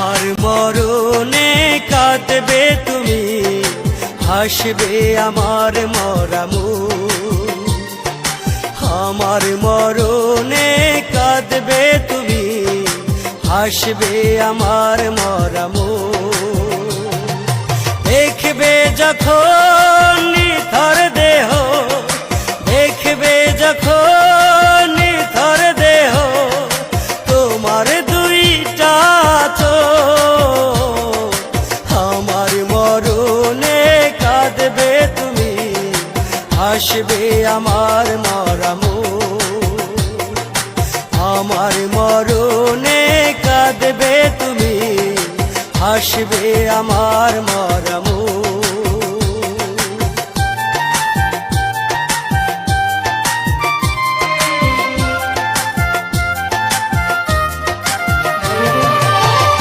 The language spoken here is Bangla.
আমার মরণে কাঁদবে তুমি, হাসবে আমার মরামু। আমার মরণে কাঁদবে তুমি, হাসবে আমার মরামু। দেখবে যখন নিথর দেহ, দেখবে যখন নিথর দেহ, তোমার দুইটা চোখ। আমার মরণে কাঁদবে তুমি, হাসবে আমার মরামু। আমার মরণে কাঁদবে তুমি, হাসবে আমার মরামু।